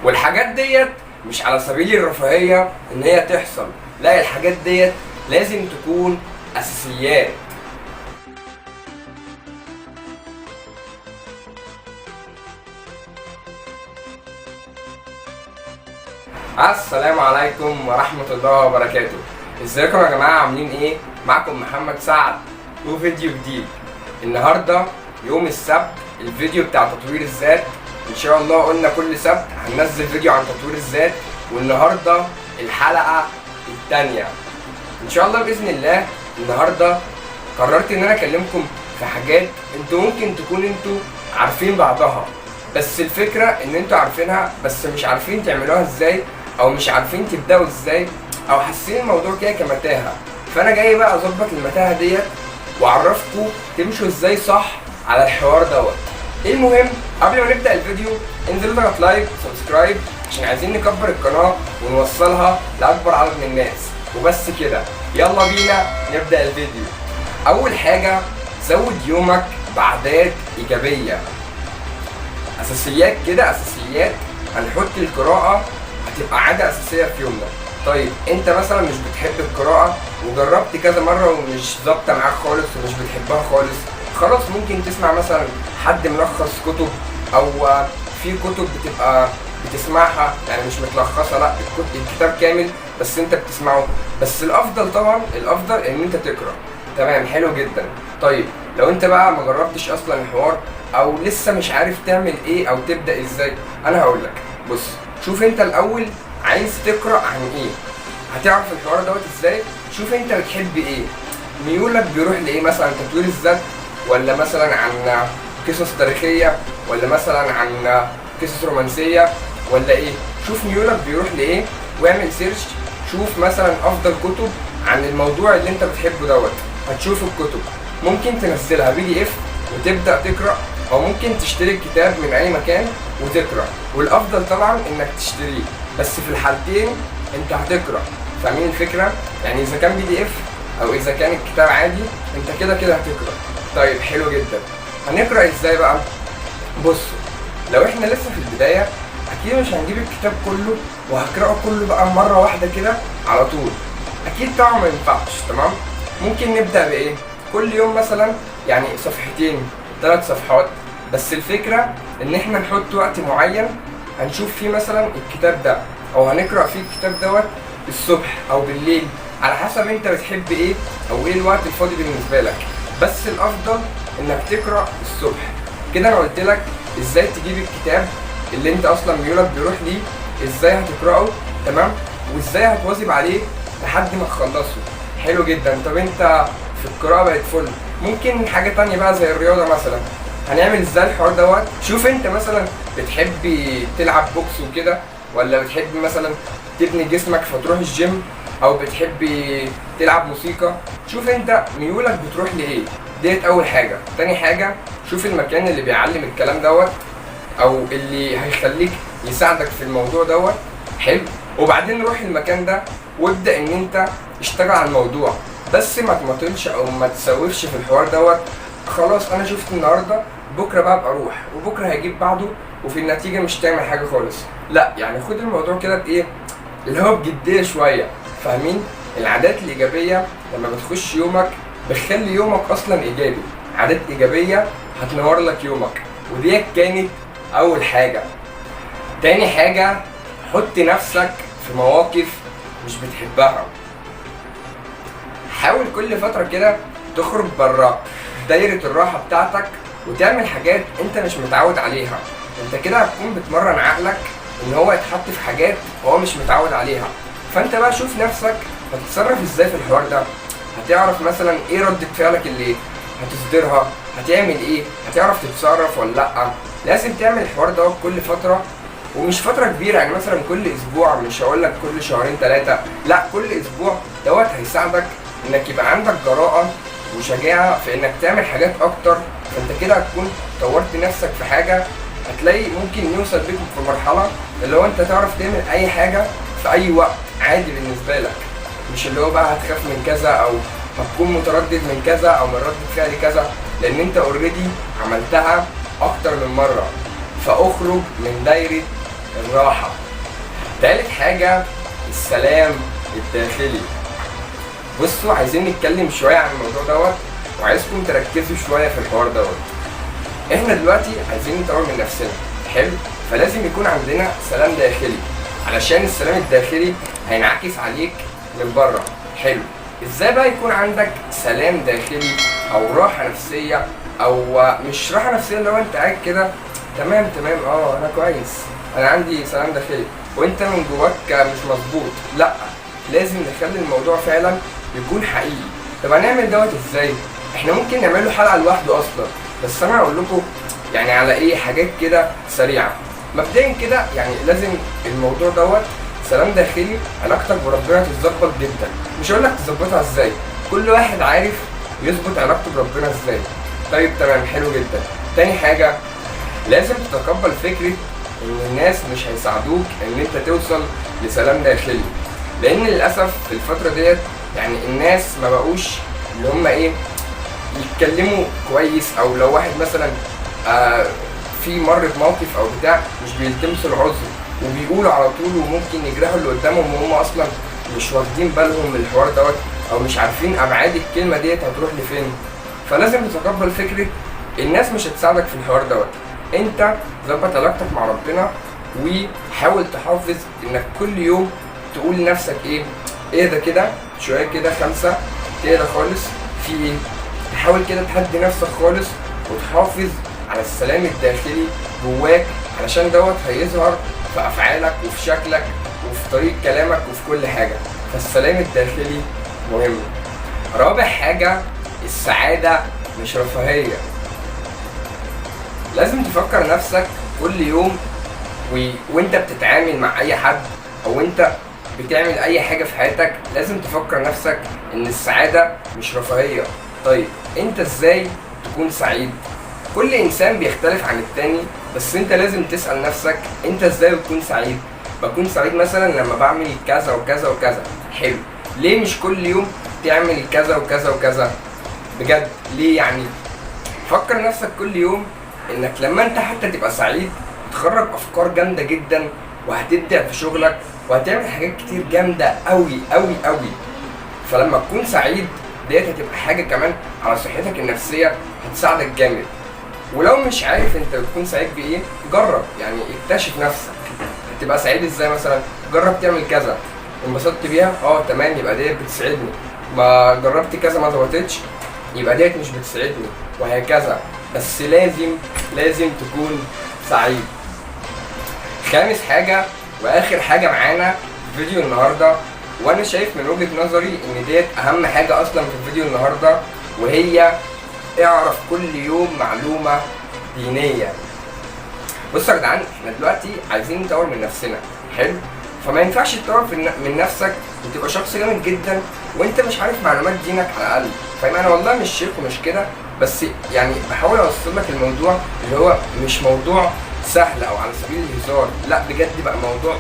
والحاجات ديت مش على سبيل الرفاهية ان هي تحصل، لا الحاجات ديت لازم تكون اساسيات. السلام عليكم ورحمة الله وبركاته. ازيكم يا جماعة، عاملين ايه؟ معكم محمد سعد وفيديو جديد. النهاردة يوم السبت، الفيديو بتاع تطوير الذات. ان شاء الله قلنا كل سبت هننزل فيديو عن تطوير الذات، والنهاردة الحلقة التانية ان شاء الله بإذن الله. النهاردة قررت ان انا اكلمكم في حاجات انتوا ممكن تكون انتوا عارفين بعضها، بس الفكرة ان انتوا عارفينها بس مش عارفين تعملوها ازاي، او مش عارفين تبدأوا ازاي، او حاسين الموضوع كده كمتاهة. فانا جاي بقى اظبط المتاهة ديت واعرفكم تمشوا ازاي صح على الحوار دوت. المهم قبل ما نبدأ الفيديو انزلوا اضغط لايك وسبسكرايب عشان عايزين نكبر القناة ونوصلها لأكبر عدد من الناس. وبس كده، يلا بينا نبدأ الفيديو. أول حاجة، زود يومك بعادات إيجابية. أساسيات كده، أساسيات. هنحط القراءة هتبقى عادة أساسية في يومنا. طيب أنت مثلا مش بتحب القراءة وجربت كذا مرة ومش ظابطة معاك خالص ومش بتحبها خالص، خلاص ممكن تسمع مثلا حد ملخص كتب، أو في كتب بتبقى بتسمعها يعني مش متلخصة، لا الكتاب كامل بس انت بتسمعه. بس الافضل طبعا، الافضل ان انت تقرا. تمام، حلو جدا. طيب لو انت بقى ما جربتش اصلا الحوار او لسه مش عارف تعمل ايه او تبدا ازاي، انا هقول لك. بص، شوف انت الاول عايز تقرا عن ايه، هتعرف الحوار دوت ازاي. شوف انت بتحب ايه، ميولك بيروح لايه، مثلا تطوير الذات، ولا مثلا عن قصص تاريخيه، ولا مثلا عن قصص رومانسيه، ولا ايه. شوف ميولك بيروح لايه واعمل سيرش. شوف مثلا افضل كتب عن الموضوع اللي انت بتحبه دوت. هتشوف الكتب ممكن تنزلها PDF وتبدا تقرا، او ممكن تشتري الكتاب من اي مكان وتقرا، والافضل طبعا انك تشتريه. بس في الحالتين انت هتقرا، فاهمين الفكره؟ يعني اذا كان PDF او اذا كان الكتاب عادي انت كده كده هتقرا. طيب حلو جدا. هنقرا ازاي بقى؟ بصوا، لو احنا لسه في البدايه اكيد مش هنجيب الكتاب كله وهقراه كله بقى مره واحده كده على طول، اكيد طبعا ما ينفعش. تمام، ممكن نبدا بايه؟ كل يوم مثلا يعني صفحتين 3 صفحات. بس الفكره ان احنا نحط وقت معين هنشوف فيه مثلا الكتاب ده، او هنقرا فيه الكتاب دوت الصبح او بالليل، على حسب انت بتحب ايه او ايه الوقت الفاضي بالنسبه لك. بس الافضل انك تقرا الصبح. كده انا قلت لك ازاي تجيب الكتاب اللي انت اصلا ميولك بيروح ليه، ازاي هتقراه، تمام، وازاي هتواظب عليه لحد ما تخلصه. حلو جدا. طب انت في القراءه بقت فل، ممكن حاجه تانية بقى زي الرياضه مثلا. هنعمل ازاي الحوار دوت؟ شوف انت مثلا بتحب تلعب بوكس وكده، ولا بتحب مثلا تبني جسمك فتروح الجيم، او بتحب تلعب موسيقى. شوف انت ميولك بتروح لايه، ديت اول حاجه. تاني حاجه، شوف المكان اللي بيعلم الكلام دوت او اللي هيخليك يساعدك في الموضوع دوت. حلو، وبعدين روح المكان ده وابدا ان انت اشتغل على الموضوع، بس ما تمطلش او ما تسوفش في الحوار دوت. خلاص انا شفت النهارده، بكره بقى ابقى اروح، وبكره هيجيب بعده، وفي النتيجه مش تعمل حاجه خالص. لا يعني خد الموضوع كده بايه، اللي هو بجديه شويه. فاهمين؟ العادات الايجابيه لما بتخش يومك بتخلي يومك اصلا ايجابي. عادات ايجابيه هتنور لك يومك، ودي كانت اول حاجه. تاني حاجه، حط نفسك في مواقف مش بتحبها. حاول كل فتره كده تخرج بره دايره الراحه بتاعتك وتعمل حاجات انت مش متعود عليها. انت كده هتكون بتمرن عقلك ان هو يتحط في حاجات هو مش متعود عليها. فانت بقى شوف نفسك هتتصرف ازاي في الحوار ده. هتعرف مثلا ايه ردة فعلك اللي هتصدرها، هتعمل ايه، هتعرف تتصرف ولا لا. لازم تعمل الحوار ده كل فترة، ومش فترة كبيرة، يعني مثلا كل اسبوع، مش هقول لك كل شهرين 3، لا كل اسبوع. دوت هيساعدك انك يبقى عندك جراءة وشجاعة في انك تعمل حاجات اكتر. فانت كده هتكون طورت نفسك في حاجة. هتلاقي ممكن يوصل بيكم في مرحلة اللي هو انت تعرف تعمل اي حاجة في اي وقت عادي بالنسبة لك، مش اللي هو بقى هتخاف من كذا او هتكون متردد من كذا او من ردة فعل كذا، لان انت اوريدي عملتها اكتر من مرة. فاخرج من دايرة الراحة. تالت حاجة السلام الداخلي. بصوا عايزين نتكلم شوية عن الموضوع دوت، وعايزكم تركزوا شوية في الحوار دوت. احنا دلوقتي عايزين نطور من نفسنا، حلو؟ فلازم يكون عندنا سلام داخلي، علشان السلام الداخلي هينعكس عليك من بره، حلو؟ ازاي بقى يكون عندك سلام داخلي او راحة نفسية، او مش راحة نفسية اللي هو انت قاعد كده تمام انا كويس، انا عندي سلام داخلي وانت من جواك مش مظبوط، لا، لازم نخلي الموضوع فعلا يكون حقيقي. طب هنعمل دوت ازاي؟ احنا ممكن نعمله حلقة لوحده اصلا، بس انا هقول لكم يعني على ايه حاجات كده سريعة. مبدئيا كده يعني لازم الموضوع دوت سلام داخلي، علاقتك بربنا تتظبط جدا. مش هقول لك تظبطها ازاي، كل واحد عارف يظبط علاقته بربنا ازاي. طيب تمام، حلو جدا. تاني حاجة لازم تتقبل فكرة ان الناس مش هيساعدوك ان انت توصل لسلام داخلي، لان للاسف في الفترة ديت يعني الناس ما بقوش اللي هم ايه يتكلموا كويس، او لو واحد مثلا في مرة موقف او بتاع مش بيلتمسوا العذر وبيقولوا على طول، وممكن يجرحوا اللي قدامهم وهم اصلا مش واخدين بالهم من الحوار دوت، او مش عارفين ابعاد الكلمة ديت هتروح لفين. فلازم تتقبل فكرة الناس مش هتساعدك في الحوار دوت، انت ظبط علاقتك مع ربنا، وحاول تحافظ انك كل يوم تقول لنفسك ايه ده كده شوية كده 5 تهدى خالص، في ايه؟ تحاول كده تهدي نفسك خالص وتحافظ على السلام الداخلي جواك، علشان دوت هيظهر في افعالك وفي شكلك وفي طريقة كلامك وفي كل حاجة. فالسلام الداخلي مهم. رابع حاجة السعادة مش رفاهية. لازم تفكر نفسك كل يوم وانت بتتعامل مع اي حد او انت بتعمل اي حاجة في حياتك، لازم تفكر نفسك ان السعادة مش رفاهية. طيب انت ازاي تكون سعيد؟ كل انسان بيختلف عن التاني، بس انت لازم تسأل نفسك انت ازاي بتكون سعيد؟ بكون سعيد مثلا لما بعمل كذا وكذا وكذا، حلو. ليه مش كل يوم تعمل كذا وكذا وكذا؟ بجد ليه يعني؟ فكر نفسك كل يوم انك لما انت حتى تبقى سعيد تخرج افكار جامدة جدا، وهتبدع في شغلك وهتعمل حاجات كتير جامدة قوي قوي قوي. فلما تكون سعيد ديت هتبقى حاجة كمان على صحتك النفسية هتساعدك جامد. ولو مش عارف انت بتكون سعيد بايه، جرب يعني اكتشف نفسك هتبقى سعيد ازاي. مثلا جرب تعمل كذا انبسطت بيها، تمام، يبقى ديت بتسعدني. ما جربت كذا ما ظبطتش، يبقى ديت مش بتسعدني، وهكذا. بس لازم تكون سعيد. خامس حاجة واخر حاجة معانا في فيديو النهاردة، وانا شايف من وجهة نظري ان ديت اهم حاجة اصلا في الفيديو النهاردة، وهي اعرف كل يوم معلومة دينية. بصوا يا جدعان، احنا دلوقتي عايزين نطور من نفسنا، حلو؟ فما ينفعش تطور من نفسك وتبقى شخص جامد جدا وانت مش عارف معلومات دينك على الاقل. فاهم؟ انا والله مش شيخ ومش كده، بس يعني بحاول اوصل لك الموضوع اللي هو مش موضوع سهل او على سبيل الهزار، لا بجد بقى موضوع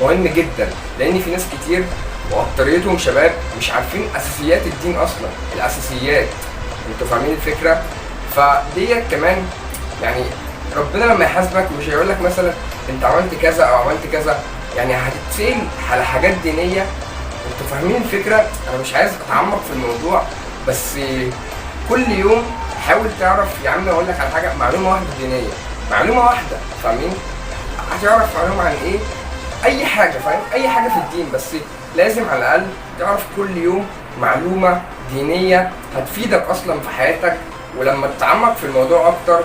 مهم جدا، لان في ناس كتير واكتريتهم شباب مش عارفين اساسيات الدين اصلا، الاساسيات. انتوا فاهمين الفكره؟ فديت كمان يعني ربنا لما يحاسبك مش هيقول لك مثلا انت عملت كذا او عملت كذا، يعني هتتسأل على حاجات دينيه. انتوا فاهمين الفكره؟ انا مش عايز اتعمق في الموضوع، بس كل يوم حاول تعرف. يا عم اقول لك على حاجه، معلومه واحده دينيه، معلومه واحده، فاهمين؟ هتعرف معلومه عن ايه؟ اي حاجه، فاهم؟ اي حاجه في الدين، بس لازم على الاقل تعرف كل يوم معلومه دينيه هتفيدك اصلا في حياتك. ولما تتعمق في الموضوع اكتر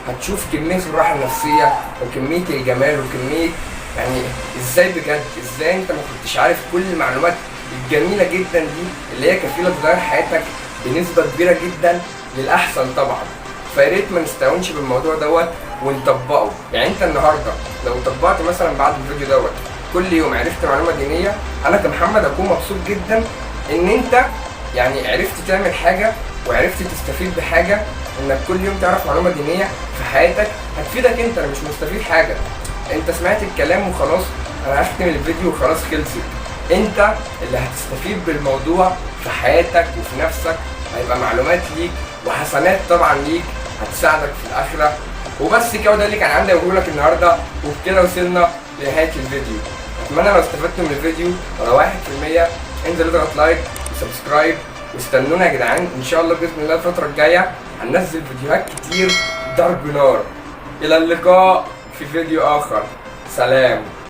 هتشوف كميه الراحه النفسيه وكميه الجمال وكميه يعني ازاي بجد ازاي انت ما كنتش عارف كل المعلومات الجميله جدا دي اللي هي كفيله تغير حياتك بنسبه كبيره جدا للاحسن طبعا. فيا ريت ما نستهونش بالموضوع دوت ونطبقه. يعني انت النهارده لو طبقت مثلا بعد الفيديو دوت كل يوم عرفت معلومه دينيه، انا كمحمد اكون مبسوط جدا ان انت يعني عرفت تعمل حاجه وعرفت تستفيد بحاجه. انك كل يوم تعرف معلومه دينيه في حياتك هتفيدك انت، انا مش مستفيد حاجه. انت سمعت الكلام وخلاص، انا هختم الفيديو وخلاص خلصت. انت اللي هتستفيد بالموضوع في حياتك وفي نفسك، هيبقى معلومات ليك وحسنات طبعا ليك هتساعدك في الاخره. وبس كده، ده اللي كان عندي اقوله لك النهارده، وبكده وصلنا لنهايه الفيديو. اتمنى لو استفدتوا من الفيديو ولو 1%، انزل اضغط لايك وسبسكرايب، واستنونا يا جدعان ان شاء الله باذن الله الفتره الجايه هننزل فيديوهات كتير ضرب نار. الى اللقاء في فيديو اخر، سلام.